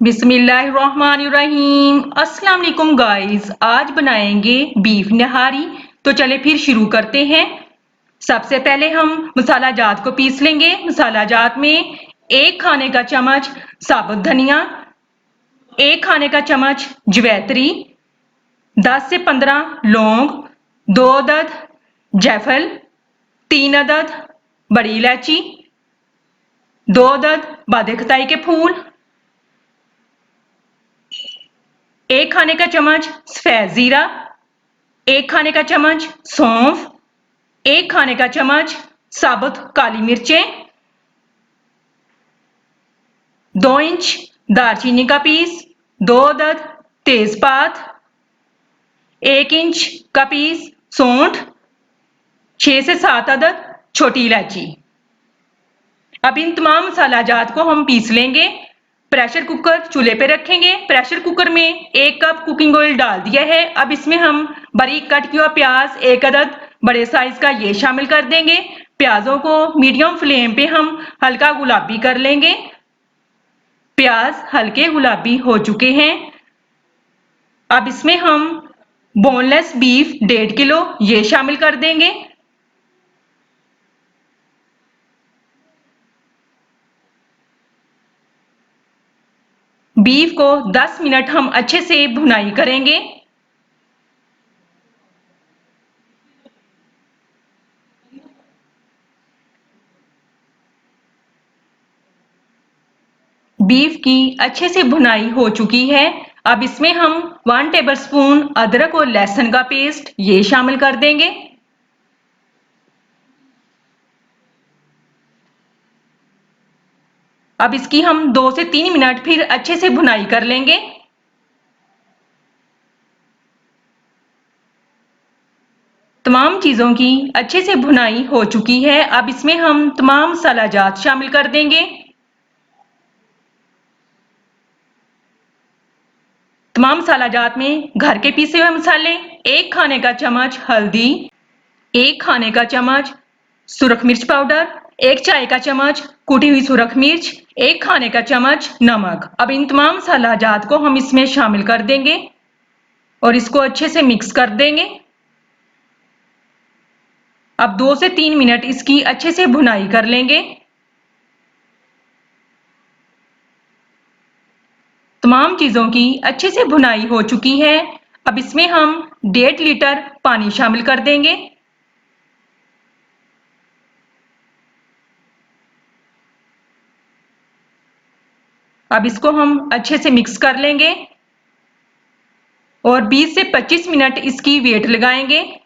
बिस्मिल्लाहिर्रहमानिर्रहीम। अस्सलाम वालेकुम गाइस, आज बनाएंगे बीफ नहारी। तो चले फिर शुरू करते हैं। सबसे पहले हम मसाला जात को पीस लेंगे। मसाला जात में 1 खाने का चम्मच साबुत धनिया, 1 खाने का चम्मच जवैत्री, 10 से 15 लौंग, 2 अदद जायफल, 3 अदद बड़ी इलायची, 2 अदद बादे-खताई के फूल, 1 खाने का चम्मच सफेद जीरा, 1 खाने का चम्मच सौंफ, 1 खाने का चम्मच साबुत काली मिर्चें, 2 इंच दालचीनी का पीस, 2 अदद तेजपात, 1 इंच का पीस सौंठ, 6 से 7 अदद छोटी इलायची। अब इन तमाम मसाला जात को हम पीस लेंगे। प्रेशर कुकर चूल्हे पे रखेंगे। प्रेशर कुकर में 1 कप कुकिंग ऑयल डाल दिया है। अब इसमें हम बारीक कट किया प्याज 1 अदद बड़े साइज का ये शामिल कर देंगे। प्याजों को मीडियम फ्लेम पे हम हल्का गुलाबी कर लेंगे। प्याज हल्के गुलाबी हो चुके हैं। अब इसमें हम बोनलेस बीफ 1.5 किलो ये शामिल कर देंगे। बीफ को 10 मिनट हम अच्छे से भुनाई करेंगे। बीफ की अच्छे से भुनाई हो चुकी है। अब इसमें हम 1 टेबलस्पून अदरक और लहसुन का पेस्ट ये शामिल कर देंगे। अब इसकी हम 2 से 3 मिनट फिर अच्छे से भुनाई कर लेंगे। तमाम चीजों की अच्छे से भुनाई हो चुकी है। अब इसमें हम तमाम मसाला जात शामिल कर देंगे। तमाम मसाला जात में घर के पीसे हुए मसाले, 1 खाने का चम्मच हल्दी, 1 खाने का चम्मच सुरख मिर्च पाउडर, 1 चाय का चम्मच कुटी हुई सुरख मिर्च, 1 खाने का चम्मच नमक। अब इन तमाम मसाला जात को हम इसमें शामिल कर देंगे और इसको अच्छे से मिक्स कर देंगे। अब 2 से 3 मिनट इसकी अच्छे से भुनाई कर लेंगे। तमाम चीजों की अच्छे से भुनाई हो चुकी है। अब इसमें हम 1.5 लीटर पानी शामिल कर देंगे। अब इसको हम अच्छे से मिक्स कर लेंगे और 20 से 25 मिनट इसकी वेट लगाएंगे।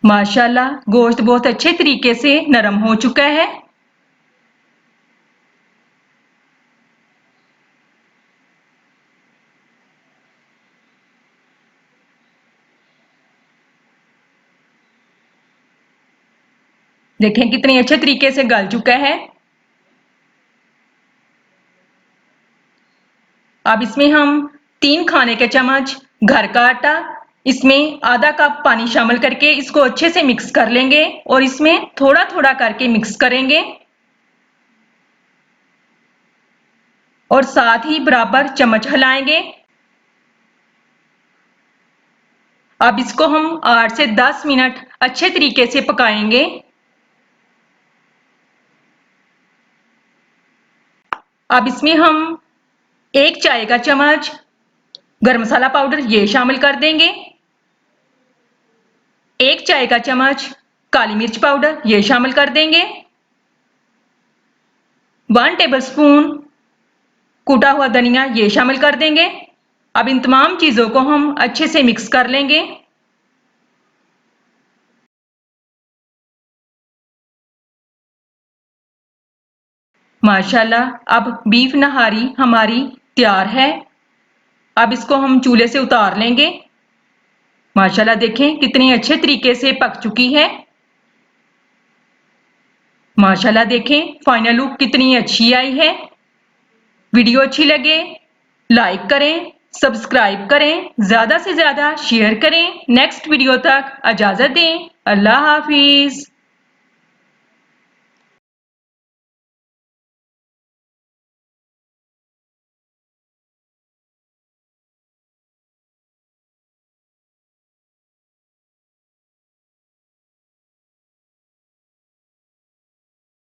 माशाल्लाह गोश्त बहुत अच्छे तरीके से नरम हो चुका है। देखें कितने अच्छे तरीके से गल चुका है। अब इसमें हम 3 खाने के चम्मच घर का आटा, इसमें आधा कप पानी शामिल करके इसको अच्छे से मिक्स कर लेंगे और इसमें थोड़ा थोड़ा करके मिक्स करेंगे और साथ ही बराबर चम्मच हिलाएंगे। अब इसको हम 8 से 10 मिनट अच्छे तरीके से पकाएंगे। अब इसमें हम 1 चाय का चम्मच गरम मसाला पाउडर ये शामिल कर देंगे, 1 चाय का चम्मच काली मिर्च पाउडर ये शामिल कर देंगे, 1 टेबलस्पून कूटा हुआ धनिया ये शामिल कर देंगे। अब इन तमाम चीजों को हम अच्छे से मिक्स कर लेंगे। माशाल्लाह अब बीफ नहारी हमारी तैयार है। अब इसको हम चूल्हे से उतार लेंगे। माशाल्लाह देखें कितनी अच्छे तरीके से पक चुकी है। माशाल्लाह देखें फाइनल लुक कितनी अच्छी आई है। वीडियो अच्छी लगे लाइक करें, सब्सक्राइब करें, ज़्यादा से ज़्यादा शेयर करें। नेक्स्ट वीडियो तक इजाज़त दें। अल्लाह हाफिज़।